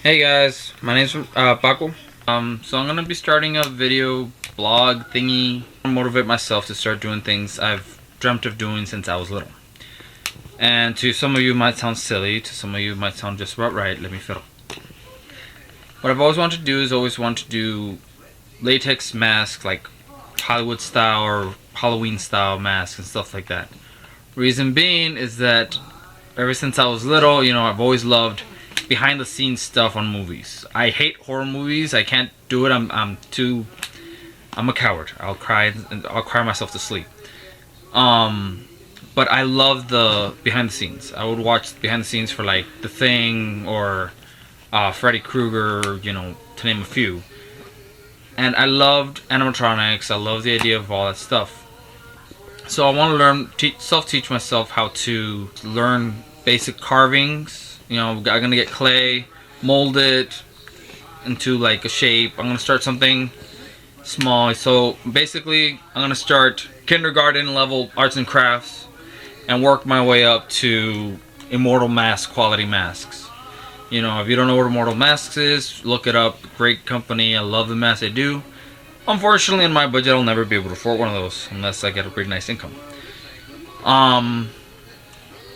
Hey guys, my name's Paco. So I'm gonna be starting a video blog thingy to motivate myself to start doing things I've dreamt of doing since I was little. And to some of you it might sound silly, to some of you it might sound just about right. Let me fiddle. What I've always wanted to do is always want to do latex masks, like Hollywood style or Halloween style masks and stuff like that. Reason being is that ever since I was little, I've always loved behind the scenes stuff on movies. I hate horror movies. I can't do it. I'm a coward. I'll cry myself to sleep. But I love the behind the scenes. I would watch behind the scenes for like The Thing or Freddy Krueger, to name a few. And I loved animatronics. I love the idea of all that stuff. So I want to self-teach myself how to learn basic carvings. I'm gonna get clay, mold it into like a shape. I'm gonna start something small. So basically, I'm gonna start kindergarten level arts and crafts and work my way up to Immortal Mask quality masks. If you don't know what Immortal Masks is, look it up. Great company. I love the masks they do. Unfortunately, in my budget, I'll never be able to afford one of those unless I get a pretty nice income.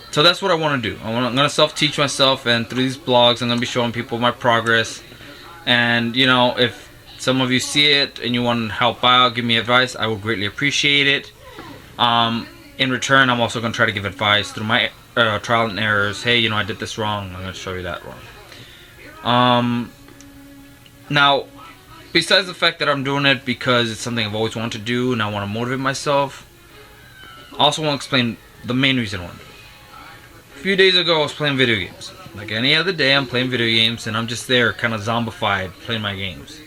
So that's what I want to do. I'm going to self-teach myself, and through these blogs, I'm going to be showing people my progress. And, if some of you see it and you want to help out, give me advice, I would greatly appreciate it. In return, I'm also going to try to give advice through my trial and errors. Hey, I did this wrong. I'm going to show you that wrong. Now, besides the fact that I'm doing it because it's something I've always wanted to do and I want to motivate myself, I also want to explain the main reason why. A few days ago I was playing video games. Like any other day, I'm playing video games and I'm just there kind of zombified playing my games.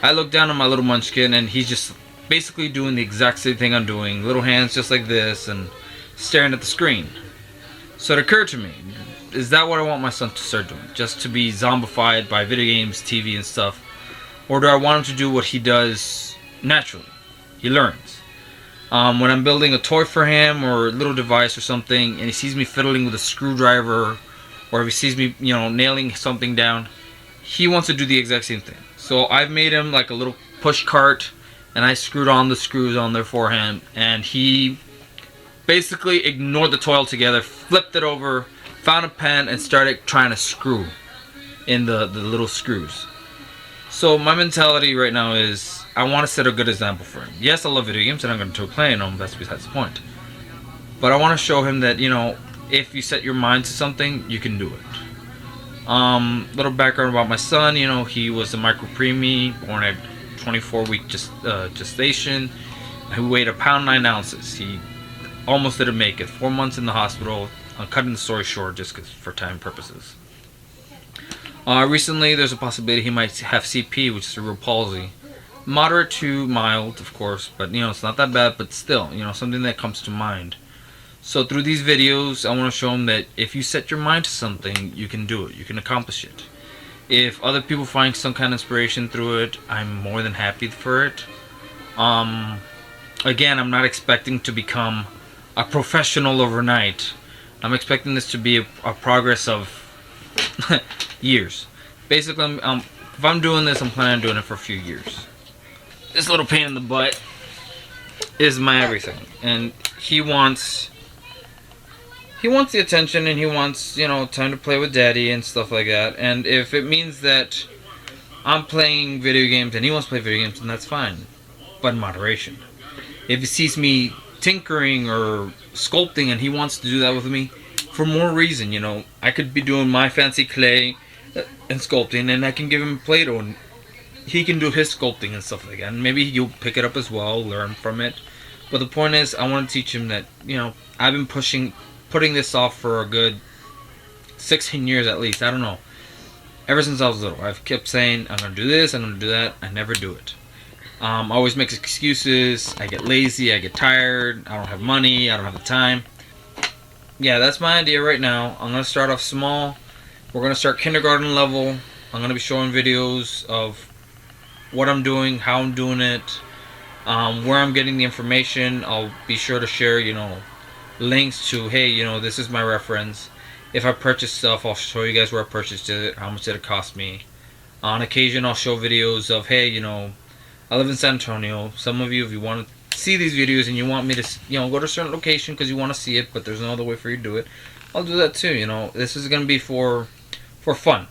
I look down at my little munchkin and he's just basically doing the exact same thing I'm doing. Little hands just like this and staring at the screen. So it occurred to me, is that what I want my son to start doing? Just to be zombified by video games, TV and stuff? Or do I want him to do what he does naturally? He learns. When I'm building a toy for him or a little device or something and he sees me fiddling with a screwdriver or if he sees me, nailing something down, he wants to do the exact same thing. So I've made him like a little push cart and I screwed on the screws on there for him and he basically ignored the toy altogether, flipped it over, found a pen and started trying to screw in the little screws. So my mentality right now is I want to set a good example for him. Yes, I love video games and I'm going to play them. That's besides the point. But I want to show him that, if you set your mind to something, you can do it. Little background about my son. He was a micro preemie, born at 24-week gestation. He weighed 1 pound 9 ounces. He almost didn't make it. 4 months in the hospital. I'm cutting the story short just for time purposes. Recently, there's a possibility he might have CP, which is cerebral palsy. Moderate to mild, of course, but it's not that bad, but still, something that comes to mind. So through these videos, I want to show him that if you set your mind to something, you can do it, you can accomplish it. If other people find some kind of inspiration through it, I'm more than happy for it. Again, I'm not expecting to become a professional overnight. I'm expecting this to be a progress of years. Basically, if I'm doing this, I'm planning on doing it for a few years. This little pain in the butt is my everything, and he wants the attention, and he wants time to play with daddy and stuff like that. And if it means that I'm playing video games and he wants to play video games, then that's fine, but in moderation. If he sees me tinkering or sculpting and he wants to do that with me for more reason, I could be doing my fancy clay and sculpting, and I can give him Play-Doh and he can do his sculpting and stuff like that, and maybe you'll pick it up as well, learn from it. But the point is, I want to teach him that I've been putting this off for a good 16 years at least. I don't know, ever since I was little. I've kept saying I'm gonna do this, I'm gonna do that. I never do it. I always make excuses. I get lazy, I get tired, I don't have money, I don't have the time. Yeah, that's my idea right now. I'm gonna start off small. We're gonna start kindergarten level. I'm gonna be showing videos of what I'm doing, how I'm doing it, where I'm getting the information. I'll be sure to share, links to, hey, this is my reference. If I purchase stuff, I'll show you guys where I purchased it, how much did it cost me. On occasion, I'll show videos of, hey, you know, I live in San Antonio. Some of you, if you want to see these videos and you want me to, you know, go to a certain location because you want to see it, but there's no other way for you to do it, I'll do that too. You know, this is gonna be for fun.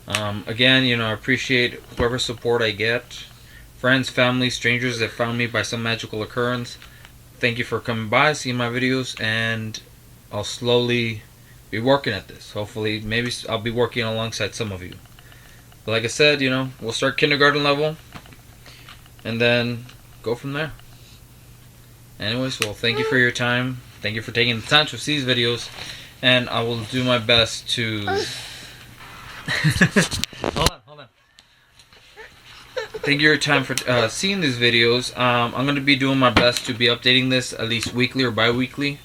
Again, you know, I appreciate whoever support I get, friends, family, strangers that found me by some magical occurrence. Thank you for coming by, seeing my videos, and I'll slowly be working at this. Hopefully, maybe I'll be working alongside some of you. But like I said, you know, we'll start kindergarten level and then go from there. Anyways, well, thank you for your time. Thank you for taking the time to see these videos, and I will do my best to hold on. Thank you for your time for seeing these videos. I'm going to be doing my best to be updating this at least weekly or bi-weekly.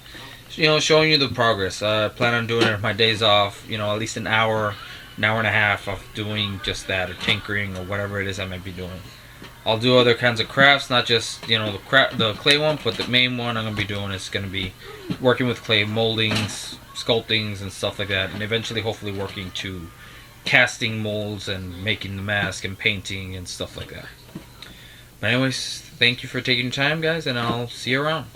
You know, showing you the progress. I plan on doing it on my days off, you know, at least an hour and a half of doing just that, or tinkering, or whatever it is I might be doing. I'll do other kinds of crafts, not just, you know, the clay one, but the main one I'm going to be doing is going to be working with clay moldings, sculptings, and stuff like that, and eventually hopefully working to casting molds and making the mask and painting and stuff like that. But anyways, thank you for taking your time, guys, and I'll see you around.